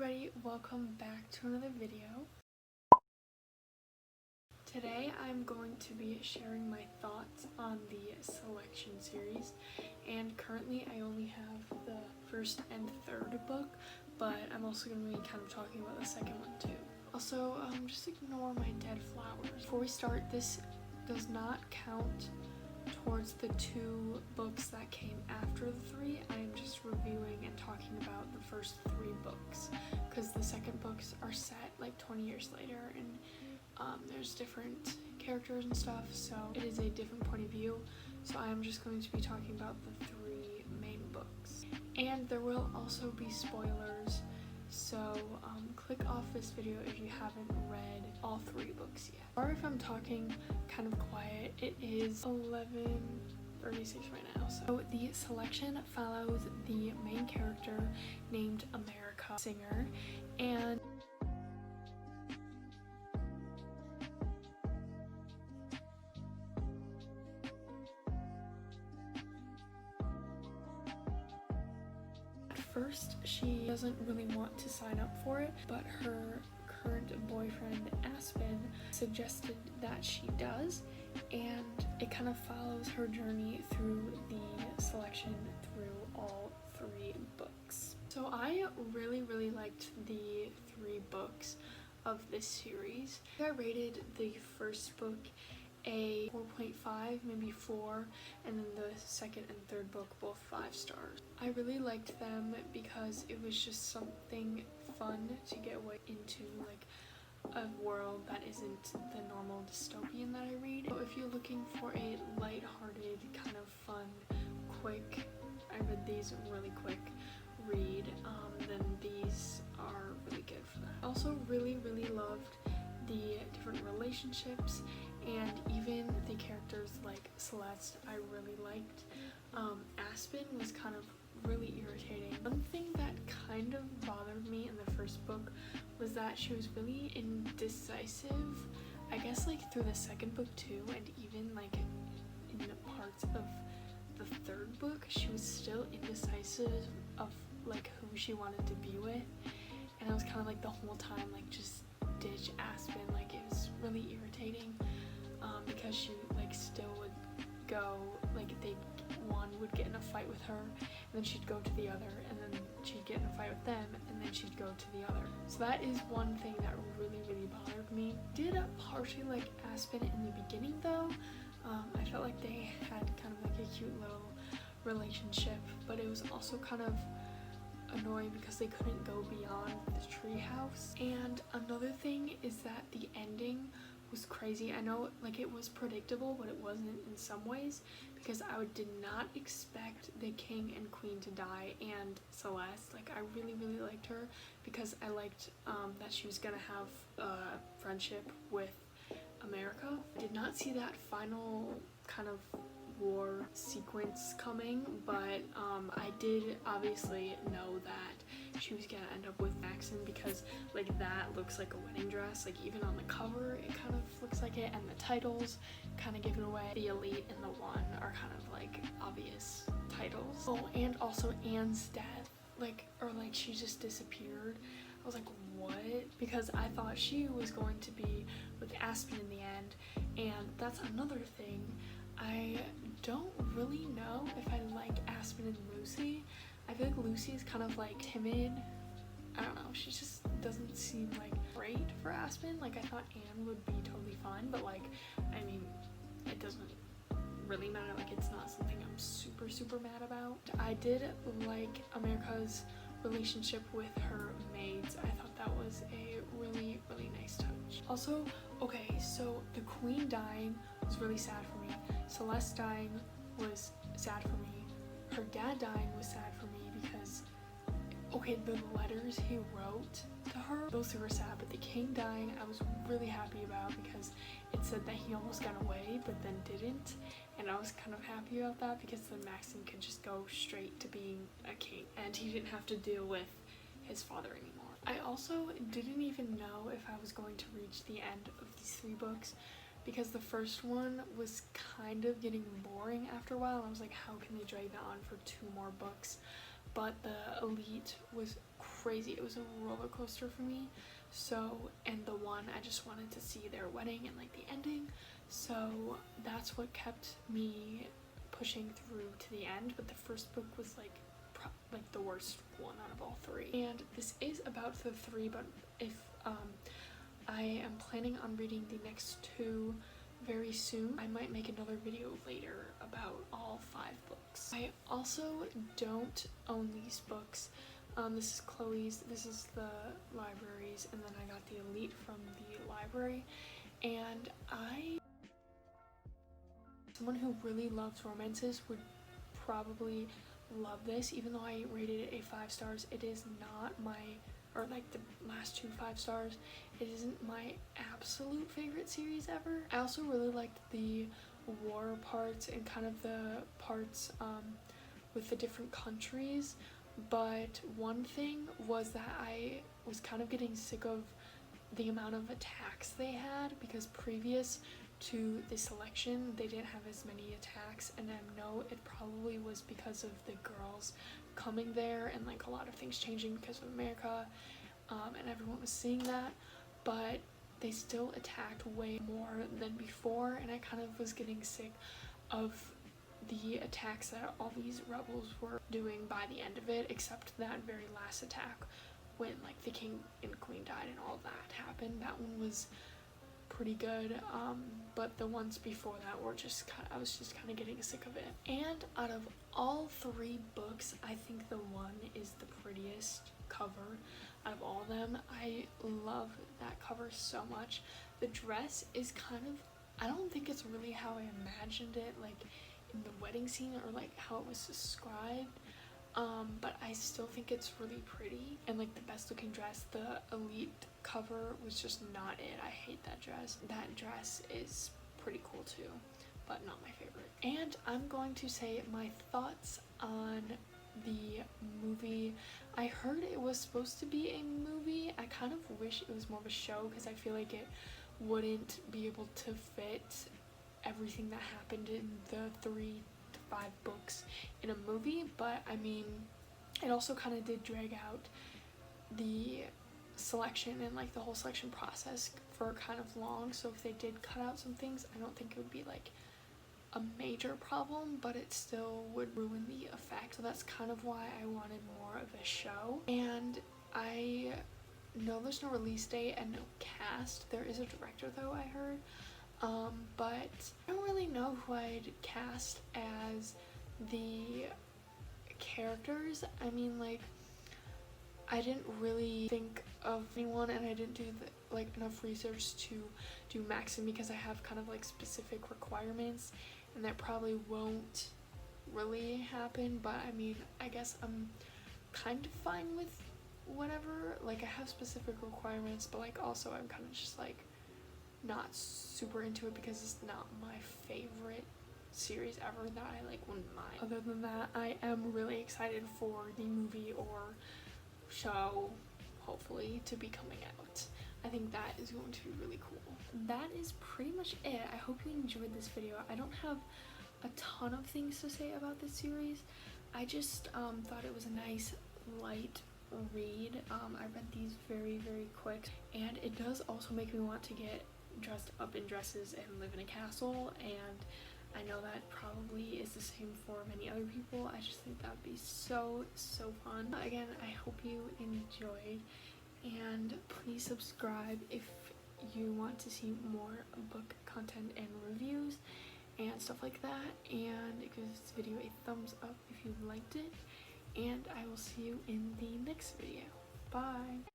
everybody, welcome back to another video. Today I'm going to be sharing my thoughts on the Selection series, and currently I only have the first and third book, but I'm also going to be kind of talking about the second one too. Also, just ignore my dead flowers. Before we start, this does not count towards the 2 books that came after the 3. I am just reviewing and talking about the first 3 books because the second books are set like 20 years later, and there's different characters and stuff, so it is a different point of view. So I am just going to be talking about the 3 main books, and there will also be spoilers, so click off this video if you haven't read all 3 books yet. Or if I'm talking kind of quiet, it is 11:36 right now. So the Selection follows the main character named America Singer, and first, she doesn't really want to sign up for it, but her current boyfriend Aspen suggested that she does, and it kind of follows her journey through the Selection through all 3 books. So I really liked the 3 books of this series. I rated the first book a 4.5, maybe 4, and then the second and third book both 5 stars. I really liked them because it was just something fun to get away into, like a world that isn't the normal dystopian that I read. So if you're looking for a lighthearted, kind of fun, quick, I read these really quick read, then these are really good for that. I also really loved the different relationships, and even the characters like Celeste I really liked. Aspen was kind of really irritating. One thing that kind of bothered me in the first book was that she was really indecisive, I guess like through the second book too, and even like in the parts of the third book she was still indecisive of like who she wanted to be with, and I was kind of like the whole time like just ditch Aspen. Like it was really irritating because she like still would go, like one would get in a fight with her, and then she'd go to the other, and then she'd get in a fight with them, and then she'd go to the other. So that is one thing that really bothered me. Did partially like Aspen in the beginning though. I felt like they had kind of like a cute little relationship, but it was also kind of annoying because they couldn't go beyond the treehouse. And another thing is that the ending was crazy. I know like it was predictable, but it wasn't in some ways, because I did not expect the king and queen to die and Celeste. Like I really liked her because I liked that she was gonna have a friendship with America. I did not see that final kind of war sequence coming, but I did obviously know that she was gonna end up with Maxon, because like that looks like a wedding dress. Like even on the cover it kind of looks like it, and the titles kind of give it away. The Elite and the One are kind of like obvious titles. Oh, and also Anne's death, like, or like she just disappeared. I was like, what? Because I thought she was going to be with Aspen in the end, and that's another thing. I don't really know if I like Aspen and Lucy. I feel like Lucy is kind of like timid. I don't know, she just doesn't seem like great for Aspen. Like I thought Anne would be totally fine, but like, I mean, it doesn't really matter. Like it's not something I'm super mad about. I did like America's relationship with her maids. I thought that was a really nice touch. Also, okay, so the queen dying was really sad for me. Celeste dying was sad for me. Her dad dying was sad for me because, okay, the letters he wrote to her, those 2 were sad, but the king dying I was really happy about because it said that he almost got away but then didn't, and I was kind of happy about that because then Maxon could just go straight to being a king and he didn't have to deal with his father anymore. I also didn't even know if I was going to reach the end of these 3 books because the first one was kind of getting boring after a while. I was like, how can they drag that on for 2 more books? But the Elite was crazy. It was a roller coaster for me. So, and the one, I just wanted to see their wedding and like the ending. So that's what kept me pushing through to the end. But the first book was like the worst one out of all three. And this is about the three, but if I am planning on reading the next two very soon, I might make another video later about all 5 books. I also don't own these books. This is Chloe's, this is the library's, and then I got the Elite from the library. And someone who really loves romances would probably love this. Even though I rated it a 5 stars, it is not my, or like the last 2 5 stars, it isn't my absolute favorite series ever. I also really liked the war parts and kind of the parts with the different countries, but one thing was that I was kind of getting sick of the amount of attacks they had, because previous to this election they didn't have as many attacks, and I know it probably was because of the girls coming there and like a lot of things changing because of America, and everyone was seeing that, but they still attacked way more than before, and I kind of was getting sick of the attacks that all these rebels were doing by the end of it, except that very last attack when like the king and queen died and all that happened. That one was pretty good, but the ones before that were just I was just kind of getting sick of it. And out of all 3 books, I think the one is the prettiest cover out of all of them. I love that cover so much. The dress is kind of, I don't think it's really how I imagined it, like in the wedding scene, or like how it was described, but I still think it's really pretty. And like the best looking dress, the Elite cover, was just not it. I hate that dress. That dress is pretty cool too, but not my favorite. And I'm going to say my thoughts on the movie. I heard it was supposed to be a movie. I kind of wish it was more of a show, because I feel like it wouldn't be able to fit everything that happened in the 3 to 5 books in a movie. But I mean, it also kind of did drag out the selection and like the whole selection process for kind of long, so if they did cut out some things, I don't think it would be like a major problem, but it still would ruin the effect. So that's kind of why I wanted more of a show. And I know there's no release date and no cast. There is a director though, I heard, but I don't really know who I'd cast as the characters. I mean, like, I didn't really think of anyone, and I didn't do like enough research to do Maxim, because I have kind of like specific requirements, and that probably won't really happen. But I mean, I guess I'm kind of fine with whatever. Like, I have specific requirements, but like also I'm kind of just like not super into it, because it's not my favorite series ever that I like wouldn't mind. Other than that, I am really excited for the movie or show, hopefully, to be coming out. I think that is going to be really cool. That is pretty much it. I hope you enjoyed this video. I don't have a ton of things to say about this series. I just thought it was a nice light read. I read these very quick, and it does also make me want to get dressed up in dresses and live in a castle, and I know that probably is the same for many other people. I just think that would be so fun. Again, I hope you enjoyed, and please subscribe if you want to see more book content and reviews and stuff like that, and give this video a thumbs up if you liked it, and I will see you in the next video. Bye!